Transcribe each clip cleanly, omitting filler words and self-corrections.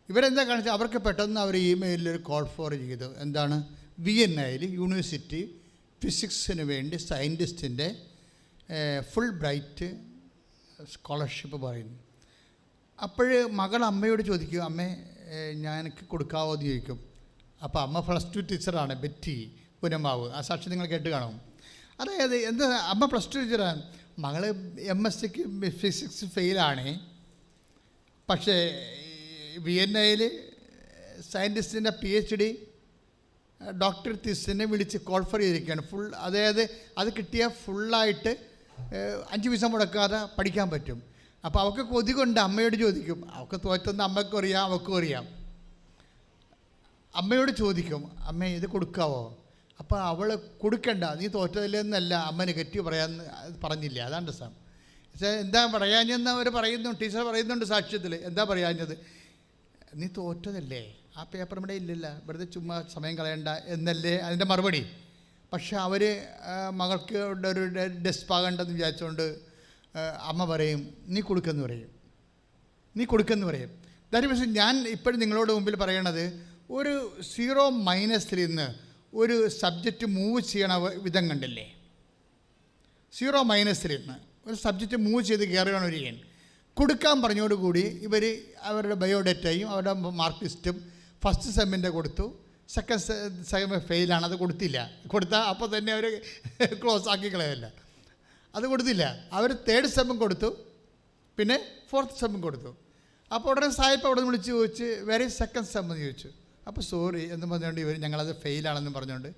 ഇവരെന്താ കാണിച്ചാൽ അവർക്ക് പെട്ടെന്ന് അവർ ഇമെയിലിൽ ഒരു കോൾ ഫോർ ചെയ്തു. എന്താണ്? വിയന്നയിൽ യൂണിവേഴ്സിറ്റി ഫിസിക്സിന് വേണ്ടി സയൻറ്റിസ്റ്റിൻ്റെ ഫുൾ ബ്രൈറ്റ് സ്കോളർഷിപ്പ് പറയുന്നു. അപ്പോൾ മകൾ അമ്മയോട് ചോദിക്കും, അമ്മേ ഞാൻ എനിക്ക് കൊടുക്കാവോ എന്ന് ചോദിക്കും. അപ്പോൾ അമ്മ +2 ടീച്ചറാണ്, ബെറ്റി പുനമാവ്. ആ സാക്ഷി നിങ്ങൾ കേട്ട് കാണും. അതായത് എന്താ, അമ്മ +2 ടീച്ചറാണ്, മകൾ MSc ഫിസിക്സ് ഫെയിലാണ്. പക്ഷേ വിയന്നയിൽ സയൻറ്റിസ്റ്റിൻ്റെ PhD ഡോക്ടർ തീസിനെ വിളിച്ച് കോൾ ഫോർ ചെയ്തിരിക്കുകയാണ്. ഫുൾ, അതായത് അത് കിട്ടിയാൽ ഫുള്ളായിട്ട് 5 പൈസ മുടക്കാതെ പഠിക്കാൻ പറ്റും. അപ്പോൾ അവൾക്ക് കൊതി കൊണ്ട് അമ്മയോട് ചോദിക്കും. അവൾക്ക് തോറ്റെന്ന് അമ്മയ്ക്കും അറിയാം, അവൾക്കും അറിയാം. അമ്മയോട് ചോദിക്കും, അമ്മ ഇത് കൊടുക്കാവോ? അപ്പോൾ അവൾ കൊടുക്കണ്ട, നീ തോറ്റതില്ലെന്നല്ല അമ്മ നെഗറ്റീവ് പറഞ്ഞില്ല. അതാണ് രസം. പക്ഷേ എന്താ പറയാഞ്ഞെന്ന് അവർ പറയുന്നു, ടീച്ചർ പറയുന്നുണ്ട് സാക്ഷ്യത്തിൽ. എന്താ പറയാഞ്ഞത്? നീ തോറ്റതല്ലേ, ആ പേപ്പർ ഇവിടെ ഇല്ലല്ല, വെറുതെ ചുമ്മാ സമയം കളയണ്ട എന്നല്ലേ അതിൻ്റെ മറുപടി. പക്ഷെ അവർ മകൾക്ക് ഒരു ഡെസ്ക് ആകണ്ടെന്ന് വിചാരിച്ചുകൊണ്ട് അമ്മ പറയും, നീ കൊടുക്കെന്ന് പറയും, നീ കൊടുക്കെന്ന് പറയും. ദാറ്റ് മീൻസ് ഞാൻ ഇപ്പോഴും നിങ്ങളോട് മുമ്പിൽ പറയണത്, ഒരു 0- നിന്ന് ഒരു സബ്ജക്റ്റ് മൂവ് ചെയ്യണ വിധം കണ്ടില്ലേ? 0- നിന്ന് ഒരു സബ്ജക്റ്റ് മൂവ് ചെയ്ത് കയറുകയാണ് ഒരു ചെയ്യാൻ. കൊടുക്കാൻ പറഞ്ഞോടുകൂടി ഇവർ അവരുടെ ബയോഡേറ്റയും അവരുടെ മാർക്ക് ലിസ്റ്റും ഫസ്റ്റ് സെമ്മിൻ്റെ കൊടുത്തു, സെക്കൻഡ് സെം ഫെയിലാണ്, അത് കൊടുത്തില്ല. കൊടുത്താൽ അപ്പോൾ തന്നെ അവർ ക്ലോസ് ആക്കി കളയല്ല, അത് കൊടുത്തില്ല. അവർ 3rd സെമ്മും കൊടുത്തു, പിന്നെ 4th സെമ്മും കൊടുത്തു. അപ്പോൾ ഉടനെ സായിപ്പ് അവിടെ നിന്ന് വിളിച്ച് ചോദിച്ച്, വേറെ 2nd സെം എന്ന് ചോദിച്ചു. അപ്പോൾ സോറി എന്ന് പറഞ്ഞുകൊണ്ട് ഇവർ ഞങ്ങളത് ഫെയിലാണെന്ന് പറഞ്ഞുകൊണ്ട്,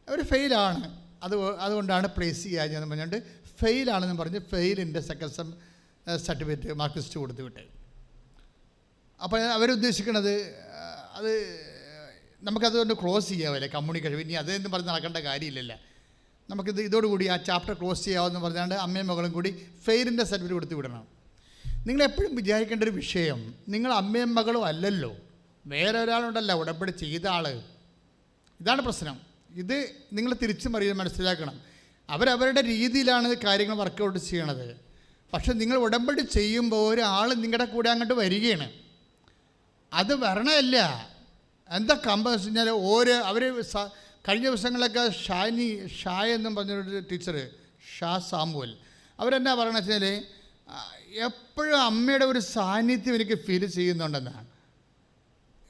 അവർ ഫെയിലാണ്, അതുകൊണ്ടാണ് പ്ലേസ് ചെയ്യാഞ്ഞെന്ന് പറഞ്ഞുകൊണ്ട് ഫെയിലാണെന്ന് പറഞ്ഞ് ഫെയിലിൻ്റെ 2nd sem certificate mark list കൊടുത്ത് വിട്ട്. അപ്പോൾ അവരുദ്ദേശിക്കുന്നത് അത് നമുക്കതുകൊണ്ട് ക്ലോസ് ചെയ്യാമല്ലേ കമ്മ്യൂണിക്കേഷൻ. ഇനി അതെന്ന് പറഞ്ഞ് നടക്കേണ്ട കാര്യമില്ലല്ലോ, നമുക്കിത് ഇതോടുകൂടി ആ ചാപ്റ്റർ ക്ലോസ് ചെയ്യാമെന്ന് പറഞ്ഞാണ്ട് അമ്മയും മകളും കൂടി ഫെയിലിൻ്റെ സർട്ടിഫിക്കറ്റ് കൊടുത്ത് വിടണം. നിങ്ങളെപ്പോഴും വിചാരിക്കേണ്ട ഒരു വിഷയം, നിങ്ങൾ അമ്മയും മകളും അല്ലല്ലോ, വേറെ ഒരാളുണ്ടല്ലോ ഉടമ്പടി ചെയ്ത ആൾ. ഇതാണ് പ്രശ്നം. ഇത് നിങ്ങൾ തിരിച്ചും മനസ്സിലാക്കണം. അവരവരുടെ രീതിയിലാണ് കാര്യങ്ങൾ വർക്കൗട്ട് ചെയ്യണത്. പക്ഷെ നിങ്ങൾ ഉടമ്പടി ചെയ്യുമ്പോൾ ഒരാൾ നിങ്ങളുടെ കൂടെ അങ്ങോട്ട് വരികയാണ്. അത് വരണമല്ല. എന്താ കമ്പം വെച്ച് കഴിഞ്ഞാൽ അവർ കഴിഞ്ഞ ദിവസങ്ങളിലൊക്കെ ഷായ എന്നും പറഞ്ഞൊരു ടീച്ചർ, ഷാ സാമുവൽ, അവരെന്നാ പറയണമെന്ന് വെച്ചാൽ എപ്പോഴും അമ്മയുടെ ഒരു സാന്നിധ്യം എനിക്ക് ഫീൽ ചെയ്യുന്നുണ്ടെന്നാണ്.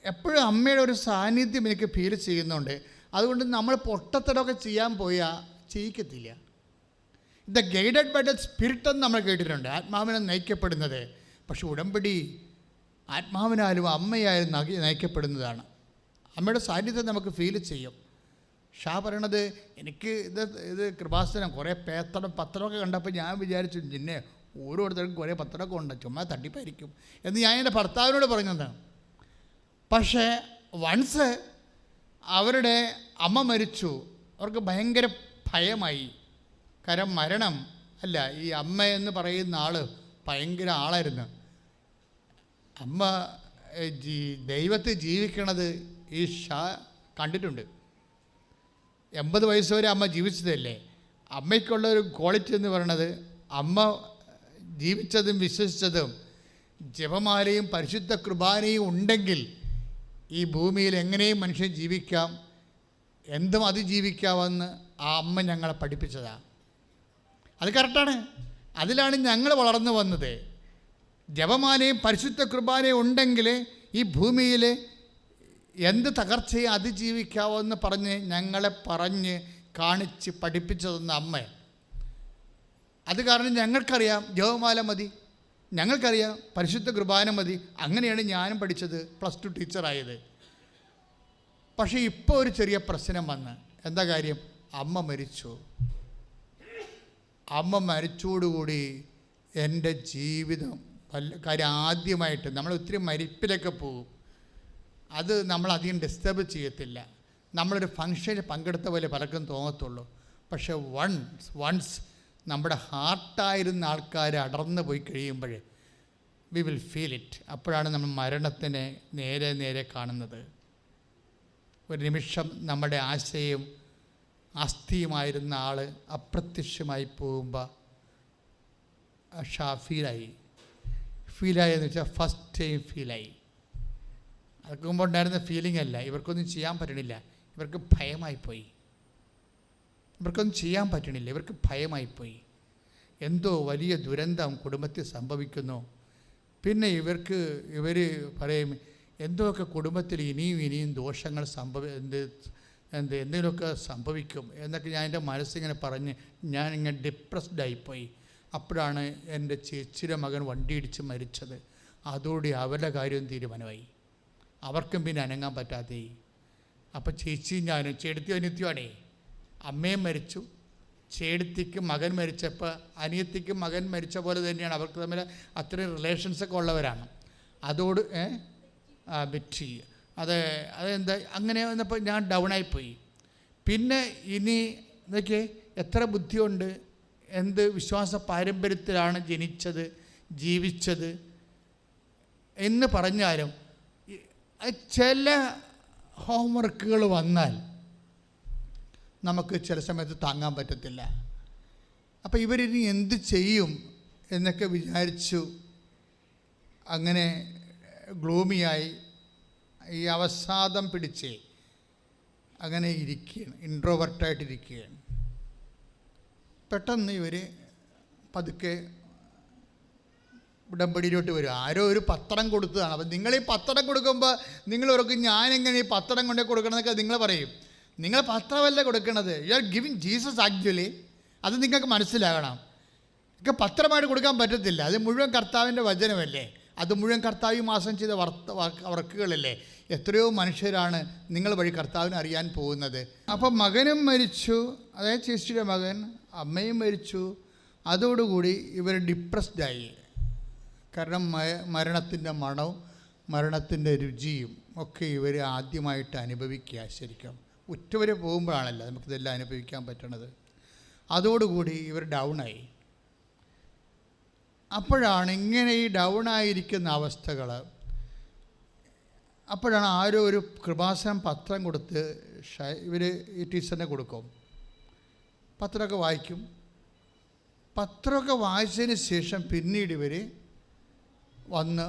എപ്പോഴും അമ്മയുടെ ഒരു സാന്നിധ്യം എനിക്ക് ഫീൽ ചെയ്യുന്നുണ്ട്. അതുകൊണ്ട് നമ്മൾ പൊട്ടത്തടമൊക്കെ ചെയ്യാൻ പോയാൽ ചെയ്യിക്കത്തില്ല. The guided by the spirit എന്ന് നമ്മൾ കേട്ടിട്ടുണ്ട്, ആത്മാവിനെ നയിക്കപ്പെടുന്നത്. പക്ഷെ ഉടമ്പടി ആത്മാവിനാലും അമ്മയായാലും നയിക്കപ്പെടുന്നതാണ്. അമ്മയുടെ സാന്നിധ്യം നമുക്ക് ഫീൽ ചെയ്യും. ഷാ പറയണത്, എനിക്ക് ഇത് കൃപാസനം കുറേ പത്രമൊക്കെ കണ്ടപ്പോൾ ഞാൻ വിചാരിച്ചു നിന്നെ ഓരോരുത്തർക്കും കുറേ പത്രമൊക്കെ ഉണ്ട്, ചുമ്മാ തട്ടിപ്പായിരിക്കും എന്ന് ഞാൻ എൻ്റെ ഭർത്താവിനോട് പറഞ്ഞതാണ്. പക്ഷേ വൺസ് അവരുടെ അമ്മ മരിച്ചു, അവർക്ക് ഭയങ്കര ഭയമായി. കാരണം മരണം അല്ല, ഈ അമ്മ എന്ന് പറയുന്ന ആൾ ഭയങ്കര ആളായിരുന്നു. അമ്മ ദൈവത്തെ ജീവിക്കണത് ഈ ഷാ കണ്ടിട്ടുണ്ട്. 80 വയസ്സ് വരെ അമ്മ ജീവിച്ചതല്ലേ. അമ്മയ്ക്കുള്ള ഒരു ക്വാളിറ്റി എന്ന് പറയണത്, അമ്മ ജീവിച്ചതും വിശ്വസിച്ചതും ജപമാലയും പരിശുദ്ധ കുർബാനയും ഉണ്ടെങ്കിൽ ഈ ഭൂമിയിൽ എങ്ങനെയും മനുഷ്യൻ ജീവിക്കാം, എന്തും അതിജീവിക്കാമെന്ന് ആ അമ്മ ഞങ്ങളെ പഠിപ്പിച്ചതാണ്. അത് കറക്റ്റാണ്. അതിലാണ് ഞങ്ങൾ വളർന്നു വന്നത്. ജപമാലയും പരിശുദ്ധ കുർബാനയും ഉണ്ടെങ്കിൽ ഈ ഭൂമിയിൽ എന്ത് തകർച്ചയെ അതിജീവിക്കാമെന്ന് പറഞ്ഞ് ഞങ്ങളെ പറഞ്ഞ് കാണിച്ച് പഠിപ്പിച്ചതെന്ന് അമ്മ. അത് കാരണം ഞങ്ങൾക്കറിയാം ജപമാല മതി, ഞങ്ങൾക്കറിയാം പരിശുദ്ധ കുർബാന മതി. അങ്ങനെയാണ് ഞാനും പഠിച്ചത്, +2 ടീച്ചറായത്. പക്ഷേ ഇപ്പോൾ ഒരു ചെറിയ പ്രശ്നം വന്ന്, എന്താ കാര്യം? അമ്മ മരിച്ചു. അമ്മ മരിച്ചോടുകൂടി എൻ്റെ ജീവിതം കാര്യം ആദ്യമായിട്ട് നമ്മൾ ഒത്തിരി മരിപ്പിലൊക്കെ പോകും, അത് നമ്മളധികം ഡിസ്റ്റർബ് ചെയ്യത്തില്ല. നമ്മളൊരു ഫങ്ഷനിൽ പങ്കെടുത്ത പോലെ പലർക്കും തോന്നത്തുള്ളൂ. പക്ഷേ വൺസ് നമ്മുടെ ഹാർട്ടായിരുന്ന ആൾക്കാർ അടർന്നു പോയി കഴിയുമ്പോൾ വി വിൽ ഫീൽ ഇറ്റ്. അപ്പോഴാണ് നമ്മൾ മരണത്തിനെ നേരെ കാണുന്നത്. ഒരു നിമിഷം നമ്മുടെ ആശയും അസ്ഥിയുമായിരുന്ന ആൾ അപ്രത്യക്ഷമായി പോകുമ്പോൾ ഷാ ഫീലായി എന്ന് വെച്ചാൽ ഫസ്റ്റ് ടൈം ഫീലായി. അതൊക്കെ മുമ്പ് ഉണ്ടായിരുന്ന ഫീലിംഗ് അല്ല. ഇവർക്കൊന്നും ചെയ്യാൻ പറ്റണില്ല, ഇവർക്ക് ഭയമായിപ്പോയി. ഇവർക്കൊന്നും ചെയ്യാൻ പറ്റണില്ല, ഇവർക്ക് ഭയമായിപ്പോയി. എന്തോ വലിയ ദുരന്തം കുടുംബത്തിൽ സംഭവിക്കുന്നു. പിന്നെ ഇവർ പറയും എന്തൊക്കെ കുടുംബത്തിൽ ഇനിയും ദോഷങ്ങൾ എന്തെങ്കിലുമൊക്കെ സംഭവിക്കും എന്നൊക്കെ ഞാൻ എൻ്റെ മനസ്സിങ്ങനെ പറഞ്ഞ് ഞാനിങ്ങനെ ഡിപ്രസ്ഡായിപ്പോയി. അപ്പോഴാണ് എൻ്റെ ചേച്ചിയുടെ മകൻ വണ്ടി ഇടിച്ച് മരിച്ചത്. അതോടെ അവരുടെ കാര്യം തീരുമാനമായി. അവർക്കും പിന്നെ അനങ്ങാൻ പറ്റാതെ. അപ്പോൾ ചേച്ചിയും ഞാനും, ചേട്ടത്തി അനിത്യമാണേ, അമ്മയും മരിച്ചു, ചേടത്തിക്ക് മകൻ മരിച്ചപ്പോൾ അനിയത്തിക്ക് മകൻ മരിച്ച പോലെ തന്നെയാണ്. അവർക്ക് തമ്മിൽ അത്രയും റിലേഷൻസൊക്കെ ഉള്ളവരാണ്. അതോട് ബെറ്റി അതെന്താ അങ്ങനെ വന്നപ്പോൾ ഞാൻ ഡൗണായിപ്പോയി. പിന്നെ ഇനി ഇതൊക്കെ എത്ര ബുദ്ധിയുണ്ട്, എന്ത് വിശ്വാസ പാരമ്പര്യത്തിലാണ് ജനിച്ചത് ജീവിച്ചത് എന്ന് പറഞ്ഞാലും ചില ഹോംവർക്കുകൾ വന്നാൽ നമുക്ക് ചില സമയത്ത് താങ്ങാൻ പറ്റത്തില്ല. അപ്പോൾ ഇവരിനി എന്ത് ചെയ്യും എന്നൊക്കെ വിചാരിച്ചു അങ്ങനെ ഗ്ലൂമിയായി ഈ അവസാദം പിടിച്ച് അങ്ങനെ ഇരിക്കുകയാണ്, ഇൻട്രോവർട്ടായിട്ടിരിക്കുകയാണ്. പെട്ടെന്ന് ഇവർ പതുക്കെ ഉടമ്പടിയിലോട്ട് വരും. ആരോ ഒരു പത്രം കൊടുത്തതാണ്. അപ്പം നിങ്ങൾ ഈ പത്രം കൊടുക്കുമ്പോൾ നിങ്ങളവർക്ക് ഞാനെങ്ങനെ ഈ പത്രം കൊണ്ടേ കൊടുക്കണമെന്നൊക്കെ നിങ്ങൾ പറയും. നിങ്ങൾ പത്രമല്ല കൊടുക്കണത്, you are giving Jesus actually. അത് നിങ്ങൾക്ക് മനസ്സിലാകണം. നിങ്ങൾക്ക് പത്രമായിട്ട് കൊടുക്കാൻ പറ്റത്തില്ല. അത് മുഴുവൻ കർത്താവിൻ്റെ വചനമല്ലേ, അത് മുഴുവൻ കർത്താവ് ഈ മാസം ചെയ്ത വർക്കുകളല്ലേ. എത്രയോ മനുഷ്യരാണ് നിങ്ങൾ വഴി കർത്താവിനെ അറിയാൻ പോകുന്നത്. അപ്പം മകനും മരിച്ചു, അതായത് ചേച്ചിയുടെ മകൻ, അമ്മയും മരിച്ചു. അതോടുകൂടി ഇവർ ഡിപ്രസ്ഡായി. കാരണം മരണത്തിൻ്റെ മണവും മരണത്തിൻ്റെ രുചിയും ഒക്കെ ഇവർ ആദ്യമായിട്ട് അനുഭവിക്കുക. ശരിക്കും ഉറ്റവരെ പോകുമ്പോഴാണല്ലോ നമുക്കിതെല്ലാം അനുഭവിക്കാൻ പറ്റണത്. അതോടുകൂടി ഇവർ ഡൗണായി. അപ്പോഴാണ് ഇങ്ങനെ ഈ ഡൗണായിരിക്കുന്ന അവസ്ഥകൾ, അപ്പോഴാണ് ആരോ ഒരു കൃപാസനം പത്രം കൊടുത്ത് ഇവർ ഈ ടീച്ചറിനെ കൊടുക്കും. പത്രമൊക്കെ വായിക്കും. പത്രമൊക്കെ വായിച്ചതിന് ശേഷം പിന്നീട് ഇവർ വന്ന്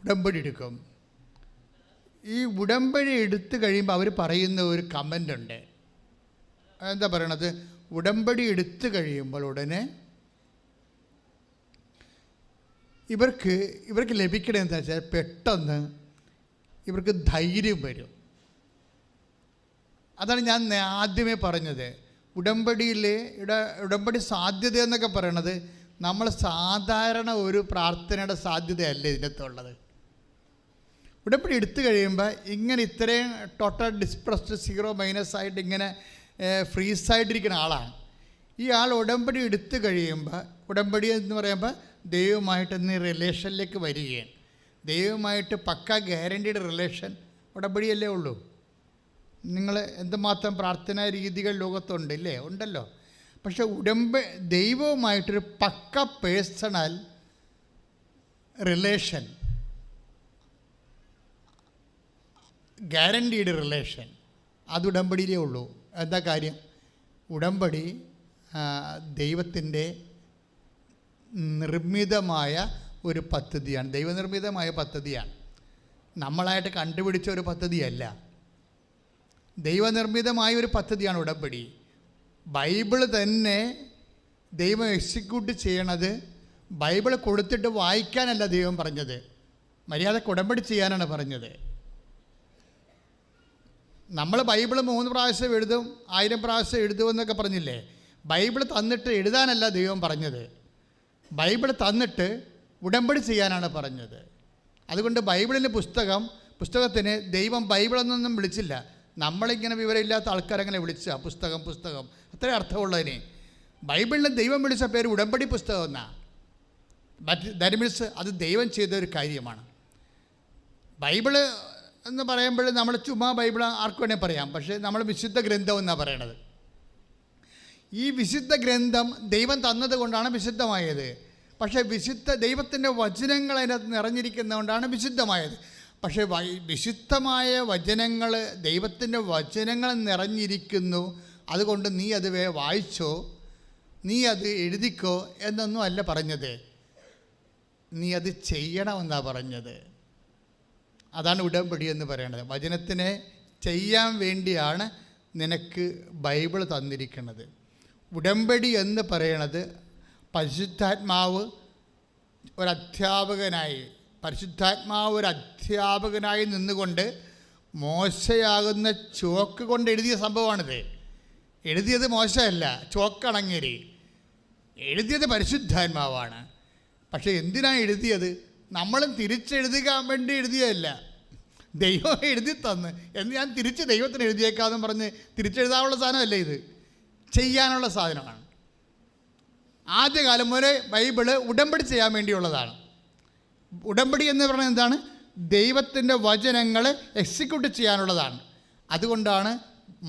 ഉടമ്പടി എടുക്കും. ഈ ഉടമ്പടി എടുത്തു കഴിയുമ്പോൾ അവർ പറയുന്ന ഒരു കമൻ്റ് ഉണ്ട്. എന്താ പറയണത്? ഉടമ്പടി എടുത്തു കഴിയുമ്പോൾ ഉടനെ ഇവർക്ക് ലഭിക്കണത് എന്താ വെച്ചാൽ പെട്ടെന്ന് ഇവർക്ക് ധൈര്യം വരും. അതാണ് ഞാൻ ആദ്യമേ പറഞ്ഞത്. ഉടമ്പടി സാധ്യത എന്നൊക്കെ പറയണത് നമ്മൾ സാധാരണ ഒരു പ്രാർത്ഥനയുടെ സാധ്യതയല്ല ഇതിനകത്തുള്ളത്. ഉടമ്പടി എടുത്തു കഴിയുമ്പോൾ ഇങ്ങനെ ഇത്രയും ടോട്ടൽ ഡിസ്പ്രസ്ഡ് -ആയിട്ട് ഇങ്ങനെ ഫ്രീസായിട്ടിരിക്കുന്ന ആളാണ്. ഈ ആൾ ഉടമ്പടി എടുത്തു കഴിയുമ്പോൾ, ഉടമ്പടി എന്ന് പറയുമ്പോൾ ദൈവമായിട്ട് ഇന്ന് റിലേഷനിലേക്ക് വരികയാണ്. ദൈവമായിട്ട് പക്ക ഗ്യാരണ്ടീഡ് റിലേഷൻ ഉടമ്പടിയല്ലേ ഉള്ളൂ. നിങ്ങൾ എന്തുമാത്രം പ്രാർത്ഥനാ രീതികൾ ലോകത്തുണ്ട് ഇല്ലേ? ഉണ്ടല്ലോ. പക്ഷെ ദൈവവുമായിട്ടൊരു പക്ക പേഴ്സണൽ റിലേഷൻ, ഗ്യാരണ്ടീഡ് റിലേഷൻ, അത് ഉടമ്പടിയിലേ ഉള്ളൂ. എന്താ കാര്യം? ഉടമ്പടി ദൈവത്തിൻ്റെ നിർമ്മിതമായ ഒരു പദ്ധതിയാണ്. ദൈവനിർമ്മിതമായ പദ്ധതിയാണ്. നമ്മളായിട്ട് കണ്ടുപിടിച്ച ഒരു പദ്ധതിയല്ല. ദൈവനിർമ്മിതമായ ഒരു പദ്ധതിയാണ് ഉടമ്പടി. ബൈബിള് തന്നെ ദൈവം എക്സിക്യൂട്ട് ചെയ്യണത് ബൈബിൾ കൊടുത്തിട്ട് വായിക്കാനല്ല ദൈവം പറഞ്ഞത്, മര്യാദക്ക് ഉടമ്പടി ചെയ്യാനാണ് പറഞ്ഞത്. നമ്മൾ ബൈബിൾ 3 പ്രാവശ്യം എഴുതും, 1000 പ്രാവശ്യം എഴുതുമെന്നൊക്കെ പറഞ്ഞില്ലേ? ബൈബിൾ തന്നിട്ട് എഴുതാനല്ല ദൈവം പറഞ്ഞത്, ബൈബിൾ തന്നിട്ട് ഉടമ്പടി ചെയ്യാനാണ് പറഞ്ഞത്. അതുകൊണ്ട് ബൈബിളിൻ്റെ പുസ്തകത്തിന് ദൈവം ബൈബിളെന്നൊന്നും വിളിച്ചില്ല. നമ്മളിങ്ങനെ വിവരമില്ലാത്ത ആൾക്കാരങ്ങനെ വിളിച്ച പുസ്തകം അത്രേ അർത്ഥമുള്ളതിന്. ബൈബിളിന് ദൈവം വിളിച്ച പേര് ഉടമ്പടി പുസ്തകം എന്നാണ്. ദാറ്റ് മീൻസ് അത് ദൈവം ചെയ്തൊരു കാര്യമാണ്. ബൈബിള് എന്ന് പറയുമ്പോൾ നമ്മൾ ചുമ്മാ ബൈബിൾ ആർക്കും വേണേൽ പറയാം, പക്ഷേ നമ്മൾ വിശുദ്ധ ഗ്രന്ഥം എന്നാണ് പറയണത്. ഈ വിശുദ്ധ ഗ്രന്ഥം ദൈവം തന്നത് കൊണ്ടാണ് വിശുദ്ധമായത്. പക്ഷേ ദൈവത്തിൻ്റെ വചനങ്ങൾ അതിനകത്ത് നിറഞ്ഞിരിക്കുന്നതുകൊണ്ടാണ് വിശുദ്ധമായത്. പക്ഷേ വിശുദ്ധമായ വചനങ്ങൾ, ദൈവത്തിൻ്റെ വചനങ്ങൾ നിറഞ്ഞിരിക്കുന്നു, അതുകൊണ്ട് നീ അത് വായിച്ചോ, നീ അത് എഴുതിക്കോ എന്നൊന്നും അല്ല പറഞ്ഞത്. നീ അത് ചെയ്യണമെന്നാണ് പറഞ്ഞത്. അതാണ് ഉടമ്പടി എന്ന് പറയുന്നത്. വചനത്തിനെ ചെയ്യാൻ വേണ്ടിയാണ് നിനക്ക് ബൈബിൾ തന്നിരിക്കുന്നത്. ഉടമ്പടി എന്ന് പറയണത് പരിശുദ്ധാത്മാവ് ഒരധ്യാപകനായി നിന്നുകൊണ്ട് മോശയാകുന്ന ചോക്ക് കൊണ്ട് എഴുതിയ സംഭവമാണിത്. എഴുതിയത് മോശമല്ല, ചോക്കണങ്ങേരി. എഴുതിയത് പരിശുദ്ധാത്മാവാണ്. പക്ഷേ എന്തിനാണ് എഴുതിയത്? നമ്മളും തിരിച്ചെഴുതിക്കാൻ വേണ്ടി എഴുതിയതല്ല, ദൈവം എഴുതി തന്ന് എന്ന് ഞാൻ തിരിച്ച് ദൈവത്തിന് എഴുതിയേക്കാമെന്ന് പറഞ്ഞ് തിരിച്ചെഴുതാനുള്ള സാധനമല്ല, ഇത് ചെയ്യാനുള്ള സാധനമാണ്. ആദ്യകാലം മുതലേ ബൈബിള് ഉടമ്പടി ചെയ്യാൻ വേണ്ടിയുള്ളതാണ്. ഉടമ്പടി എന്ന് പറയുന്നത് എന്താണ്? ദൈവത്തിൻ്റെ വചനങ്ങൾ എക്സിക്യൂട്ട് ചെയ്യാനുള്ളതാണ്. അതുകൊണ്ടാണ്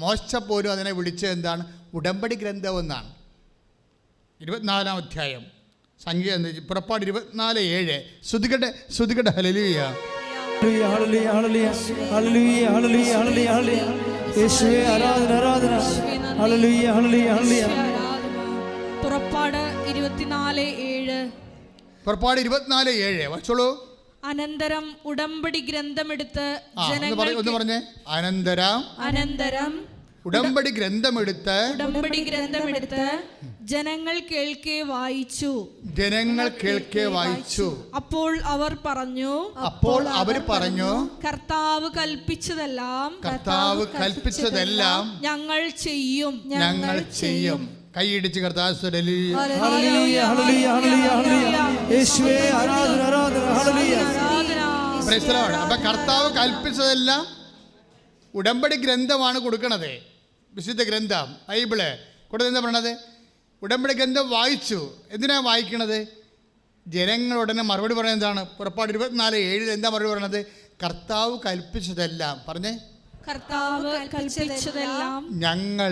മോശ പോലും അതിനെ വിളിച്ചത് എന്താണ്? ഉടമ്പടി ഗ്രന്ഥം എന്നാണ്. 24-ാം അധ്യായം സംഖ്യ പുറപ്പാട് 24:7. ശ്രുതികട്ടെ ഹല്ലേലൂയ. പുറപ്പാട് 24:7. പുറപ്പാട് 24:7 വായിച്ചോളൂ. അനന്തരം ഉടമ്പടി ഗ്രന്ഥമെടുത്ത് ഒന്ന് പറഞ്ഞേ. അനന്തരം ഉടമ്പടി ഗ്രന്ഥമെടുത്ത് ജനങ്ങൾ കേൾക്കെ വായിച്ചു. അപ്പോൾ അവർ പറഞ്ഞു, കർത്താവ് കൽപ്പിച്ചതെല്ലാം ഞങ്ങൾ ചെയ്യും. കൈയിടിച്ച് കർത്താവ് അപ്പൊ കർത്താവ് കൽപ്പിച്ചതെല്ലാം ഉടമ്പടി ഗ്രന്ഥമാണ് കൊടുക്കണത്. വിശുദ്ധ ഗ്രന്ഥം ബൈബിള് കൊടുത്ത് എന്താ പറയണത്? ഉടമ്പടി ഗ്രന്ഥം വായിച്ചു. എന്തിനാണ് വായിക്കണത്? ജനങ്ങൾ ഉടനെ മറുപടി പറയുന്നത് എന്താണ്? പുറപ്പാട് 24:7 എന്താ മറുപടി പറയണത്? കർത്താവ് കൽപ്പിച്ചതെല്ലാം പറഞ്ഞേ, കർത്താവ് കൽപ്പിച്ചതെല്ലാം ഞങ്ങൾ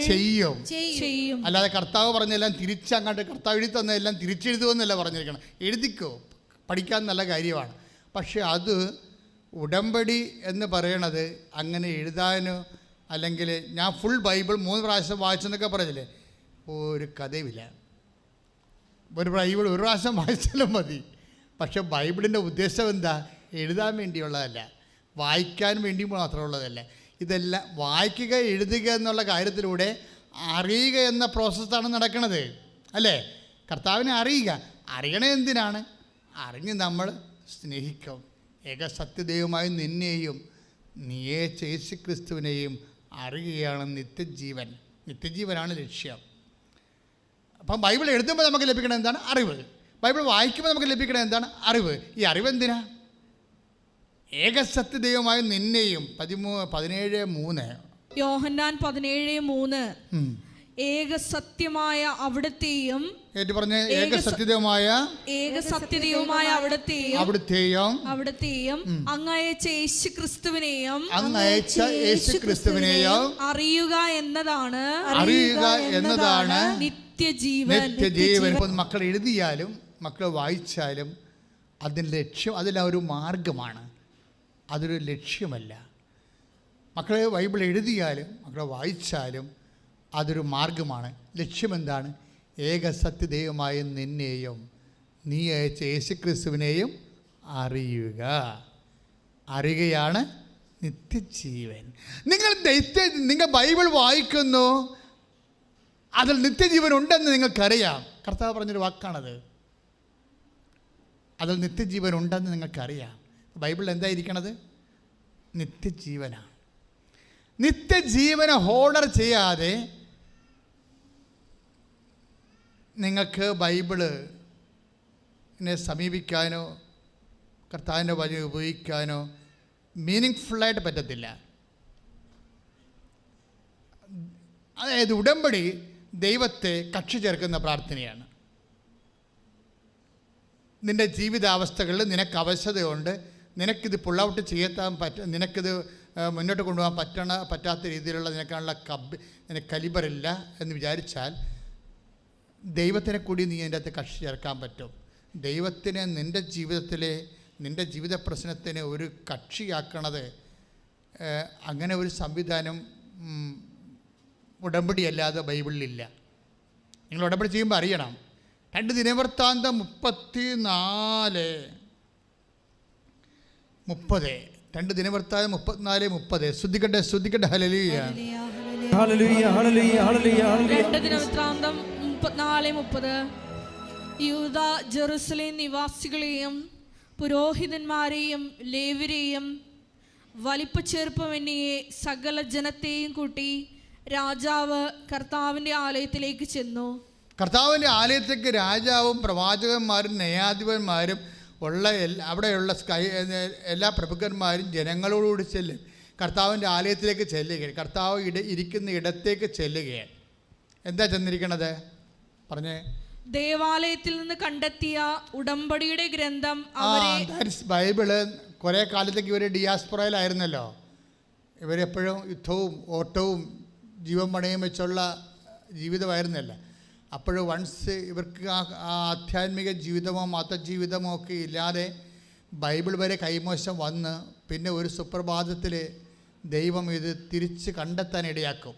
ചെയ്യും. അല്ലാതെ കർത്താവ് പറഞ്ഞെല്ലാം തിരിച്ചങ്ങോട്ട് കർത്താവ് എഴുതി തന്നതെല്ലാം തിരിച്ചെഴുതുമെന്നല്ല പറഞ്ഞിരിക്കണം. എഴുതിക്കോ, പഠിക്കാൻ നല്ല കാര്യമാണ്. പക്ഷെ അത് ഉടമ്പടി എന്ന് പറയണത് അങ്ങനെ എഴുതാനോ അല്ലെങ്കിൽ ഞാൻ ഫുൾ ബൈബിൾ 3 പ്രാവശ്യം വായിച്ചെന്നൊക്കെ പറഞ്ഞില്ലേ, ഒരു കഥയുമില്ല. ഒരു ബൈബിൾ ഒരു പ്രാവശ്യം വായിച്ചാലും മതി. പക്ഷെ ബൈബിളിൻ്റെ ഉദ്ദേശം എന്താ? എഴുതാൻ വേണ്ടിയുള്ളതല്ല, വായിക്കാൻ വേണ്ടി മാത്രമുള്ളതല്ല. ഇതെല്ലാം വായിക്കുക, എഴുതുക എന്നുള്ള കാര്യത്തിലൂടെ അറിയുക എന്ന പ്രോസസ്സാണ് നടക്കുന്നത്, അല്ലേ? കർത്താവിനെ അറിയണേ എന്തിനാണ്? അറിഞ്ഞ് നമ്മൾ സ്നേഹിക്കും. ഏകസത്യദൈവമായി നിന്നെയും നീയെ യേശു ക്രിസ്തുവിനെയും അറിയുകയാണ് നിത്യജീവനാണ് ലക്ഷ്യം. അപ്പം ബൈബിൾ എഴുതുമ്പോൾ നമുക്ക് ലഭിക്കണത് എന്താണ്? അറിവ്. ബൈബിൾ വായിക്കുമ്പോൾ നമുക്ക് ലഭിക്കണത് എന്താണ്? അറിവ്. ഈ അറിവ് എന്തിനാ? ഏകസത്യദൈവമായ നിന്നെയും 17:3 യോഹന്നാൻ 17:3 ഏകസത്യമായ അവിടുത്തെയും അവിടുത്തെയും അങ്ങയച്ച യേശുക്രിസ്തുവിനെയും അറിയുക എന്നതാണ് നിത്യജീവൻ. മക്കൾ എഴുതിയാലും മക്കൾ വായിച്ചാലും അതിൻ്റെ ലക്ഷ്യം, അതെല്ലാം ഒരു മാർഗമാണ്, അതൊരു ലക്ഷ്യമല്ല. മക്കളെ ബൈബിൾ എഴുതിയാലും മക്കളെ വായിച്ചാലും അതൊരു മാർഗമാണ്. ലക്ഷ്യമെന്താണ്? ഏകസത്യദൈവമായ നിന്നെയും നീ അയച്ച യേശുക്രിസ്തുവിനെയും അറിയുകയാണ് നിത്യജീവൻ. നിങ്ങൾ ബൈബിൾ വായിക്കുന്നു, അതിൽ നിത്യജീവൻ ഉണ്ടെന്ന് നിങ്ങൾക്കറിയാം. കർത്താവ് പറഞ്ഞൊരു വാക്കാണത്. അതിൽ നിത്യജീവൻ ഉണ്ടെന്ന് നിങ്ങൾക്കറിയാം. ബൈബിളിൽ എന്തായിരിക്കണത്? നിത്യജീവനാണ്. നിത്യജീവനെ ഹോർഡർ ചെയ്യാതെ നിങ്ങൾക്ക് ബൈബിളിനെ സമീപിക്കാനോ കർത്താവിൻ്റെ വചനം ഉപയോഗിക്കാനോ മീനിങ് ഫുള്ളായിട്ട് പറ്റത്തില്ല. അതായത് ഉടമ്പടി ദൈവത്തെ കക്ഷി ചേർക്കുന്ന പ്രാർത്ഥനയാണ്. നിൻ്റെ ജീവിതാവസ്ഥകളിൽ നിനക്ക് അവശതയുണ്ട്, നിനക്കിത് പുൾ ഔട്ട് ചെയ്യാൻ നിനക്കിത് മുന്നോട്ട് കൊണ്ടുപോകാൻ പറ്റാത്ത രീതിയിലുള്ള നിനക്കാനുള്ള നിനക്ക് കലിബറില്ല എന്ന് വിചാരിച്ചാൽ ദൈവത്തിനെ കൂടി നീ അതിൻ്റെ അകത്ത് കക്ഷി ചേർക്കാൻ പറ്റും. ദൈവത്തിനെ നിൻ്റെ ജീവിത പ്രശ്നത്തിന് ഒരു കക്ഷിയാക്കണത് അങ്ങനെ ഒരു സംവിധാനം ഉടമ്പടി അല്ലാതെ ബൈബിളിലില്ല. നിങ്ങൾ ഉടമ്പടി ചെയ്യുമ്പോൾ അറിയണം. 2 ദിനവൃത്താന്തം 34 30. 2 ദിനവൃത്താന്തം 34:30. ശ്രദ്ധിക്കട്ടെ. Hallelujah. Hallelujah hallelujah hallelujah hallelujah. 2 ദിനവൃത്താന്തം 34:30. യൂദ ജെറുസലേം നിവാസികളെയും പുരോഹിതന്മാരെയും ലേവ്യരെയും വലിപ്പച്ചെറുപ്പമെന്നിയെ സകല ജനത്തെയും കൂട്ടി രാജാവ് കർത്താവിൻ്റെ ആലയത്തിലേക്ക് ചെന്നു. കർത്താവിൻ്റെ ആലയത്തേക്ക് രാജാവും പ്രവാചകന്മാരും ന്യായാധിപന്മാരും ഉള്ള അവിടെയുള്ള എല്ലാ പ്രഭുക്കന്മാരും ജനങ്ങളോടുകൂടി ചെല്ലും. കർത്താവിൻ്റെ ആലയത്തിലേക്ക് ചെല്ലുകയാണ്. കർത്താവ് ഇരിക്കുന്ന ഇടത്തേക്ക് ചെല്ലുകയാണ്. എന്താ ചെന്നിരിക്കണത് പറഞ്ഞേ? ദേവാലയത്തിൽ നിന്ന് കണ്ടെത്തിയ ഉടമ്പടിയുടെ ഗ്രന്ഥം ബൈബിള്. കുറേ കാലത്തേക്ക് ഇവർ ഡിയാസ്പൊറയിലായിരുന്നല്ലോ. ഇവരെപ്പോഴും യുദ്ധവും ഓട്ടവും ജീവൻ പണയം വെച്ചുള്ള ജീവിതമായിരുന്നല്ലോ. അപ്പോഴും വൺസ് ഇവർക്ക് ആ ആധ്യാത്മിക ജീവിതമോ മതജീവിതമോ ഒക്കെ ഇല്ലാതെ ബൈബിൾ വരെ കൈമോശം വന്ന് പിന്നെ ഒരു സുപ്രഭാതത്തിൽ ദൈവം ഇത് തിരിച്ച് കണ്ടെത്താൻ ഇടയാക്കും.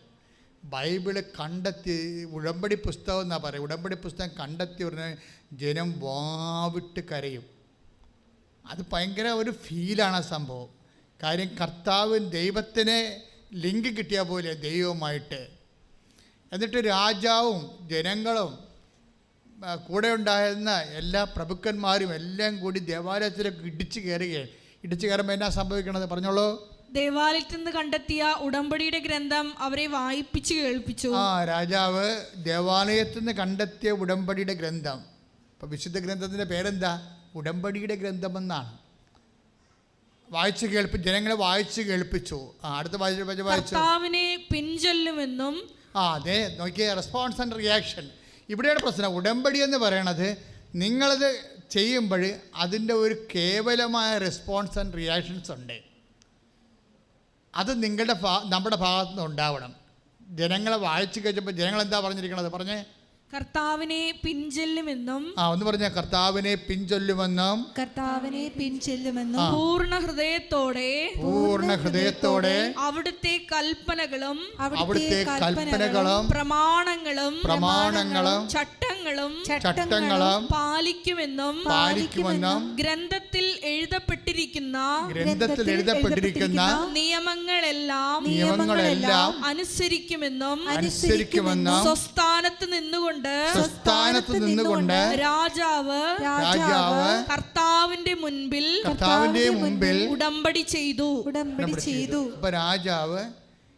ബൈബിള് കണ്ടെത്തി ഉടമ്പടി പുസ്തകം എന്നാണ് പറയുക. ഉടമ്പടി പുസ്തകം കണ്ടെത്തി പറഞ്ഞാൽ ജനം വാവിട്ട് കരയും. അത് ഭയങ്കര ഒരു ഫീലാണ് ആ സംഭവം. കാര്യം കർത്താവ് ദൈവത്തിന് ലിങ്ക് കിട്ടിയ പോലെ ദൈവവുമായിട്ട്. എന്നിട്ട് രാജാവും ജനങ്ങളും കൂടെ ഉണ്ടായിരുന്ന എല്ലാ പ്രഭുക്കന്മാരും എല്ലാം കൂടി ദേവാലയത്തിലേക്ക് ഇടിച്ചു കയറുകയാണ്. ഇടിച്ചു കയറുമ്പോൾ എന്നാ സംഭവിക്കണത് പറഞ്ഞോളൂ. ദേവാലയത്തിൽ നിന്ന് കണ്ടെത്തിയ ഉടമ്പടിയുടെ ഗ്രന്ഥം അവരെ വായിപ്പിച്ച് കേൾപ്പിച്ചു. രാജാവ് ദേവാലയത്തിൽ നിന്ന് കണ്ടെത്തിയ ഉടമ്പടിയുടെ ഗ്രന്ഥം. ഇപ്പം വിശുദ്ധ ഗ്രന്ഥത്തിൻ്റെ പേരെന്താ? ഉടമ്പടിയുടെ ഗ്രന്ഥമെന്നാണ്. ജനങ്ങളെ വായിച്ച് കേൾപ്പിച്ചു. അടുത്ത വായിച്ചു കർത്താവിനെ പിൻചൊല്ലുമെന്നും. അതെ, നോക്കിയ റെസ്പോൺസ് ആൻഡ് റിയാക്ഷൻ. ഇവിടെയാണ് പ്രശ്നം. ഉടമ്പടി എന്ന് പറയണത് നിങ്ങളത് ചെയ്യുമ്പോൾ അതിൻ്റെ ഒരു കേവലമായ റെസ്പോൺസ് ആൻഡ് റിയാക്ഷൻസ് ഉണ്ട്. അത് നമ്മുടെ ഭാഗത്തു നിന്ന് ഉണ്ടാവണം. ജനങ്ങളെ വായിച്ചു കഴിച്ചപ്പോൾ ജനങ്ങൾ എന്താ പറഞ്ഞിരിക്കണത് പറഞ്ഞേ? കർത്താവിനെ പിൻചൊല്ലുമെന്നും. ഒന്ന് പറഞ്ഞ കർത്താവിനെ പിൻചൊല്ലുമെന്നും. കർത്താവിനെ പിൻചൊല്ലുമെന്നും പൂർണ്ണ ഹൃദയത്തോടെ അവിടുത്തെ കൽപ്പനകളും പ്രമാണങ്ങളും ചട്ടങ്ങളും പാലിക്കുമെന്നും ഗ്രന്ഥത്തിൽ എഴുതപ്പെട്ടിരിക്കുന്ന നിയമങ്ങളെല്ലാം അനുസരിക്കുമെന്നും സ്വസ്ഥാനത്ത് നിന്നുകൊണ്ട് രാജാവ് കർത്താവിന്റെ മുൻപിൽ ഉടമ്പടി ചെയ്തു. അപ്പൊ രാജാവ്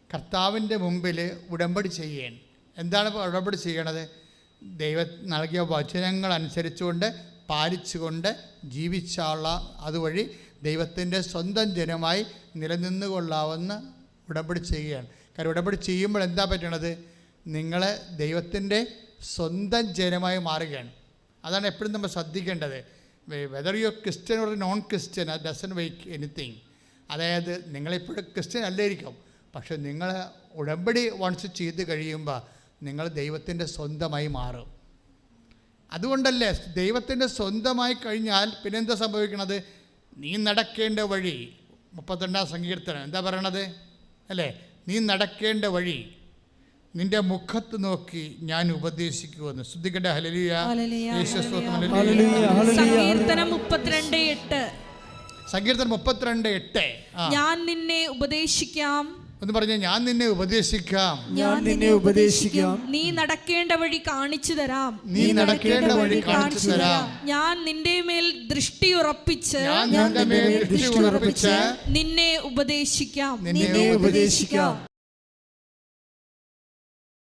കർത്താവിന്റെ മുമ്പിൽ ഉടമ്പടി ചെയ്യാണ്. എന്താണ് ഉടമ്പടി ചെയ്യണത്? ദൈവം നൽകിയ വചനങ്ങൾ അനുസരിച്ചുകൊണ്ട് പാലിച്ചുകൊണ്ട് ജീവിച്ചുള്ള അതുവഴി ദൈവത്തിൻ്റെ സ്വന്തം ജനമായി നിലനിന്നുകൊള്ളാവുന്ന ഉടമ്പടി ചെയ്യുകയാണ്. കാരണം ഉടമ്പടി ചെയ്യുമ്പോൾ എന്താ പറ്റണത്? നിങ്ങൾ ദൈവത്തിൻ്റെ സ്വന്തം ജനമായി മാറുകയാണ്. അതാണ് എപ്പോഴും നമ്മൾ ശ്രദ്ധിക്കേണ്ടത്. Whether you Christian or non Christian, അത് ഡസൻ വെയ്ക്ക് എനിത്തിങ്. അതായത് നിങ്ങളിപ്പോഴും ക്രിസ്ത്യൻ അല്ലായിരിക്കും, പക്ഷെ നിങ്ങൾ ഉടമ്പടി വൺസ് ചെയ്ത് കഴിയുമ്പോൾ നിങ്ങൾ ദൈവത്തിൻ്റെ സ്വന്തമായി മാറും. അതുകൊണ്ടല്ലേ ദൈവത്തിൻ്റെ സ്വന്തമായി കഴിഞ്ഞാൽ പിന്നെന്താ സംഭവിക്കണത്? നീ നടക്കേണ്ട വഴി 32-ാം സങ്കീർത്തനം എന്താ പറയണത് അല്ലേ? നീ നടക്കേണ്ട വഴി നിന്റെ മുഖത്ത് നോക്കി ഞാൻ ഉപദേശിക്കുമെന്ന്. ശ്രദ്ധിക്കട്ടെ. ഹല്ലേലൂയ. സങ്കീർത്തനം 32:8. ഞാൻ നിന്നെ ഉപദേശിക്കാം എന്ന് പറഞ്ഞ ഞാൻ നിന്നെ ഉപദേശിക്കാം. നീ നടക്കേണ്ട വഴി കാണിച്ചു തരാം. ഞാൻ നിന്റെ മേൽ ദൃഷ്ടി ഉറപ്പിച്ച് നിന്നെ ഉപദേശിക്കാം.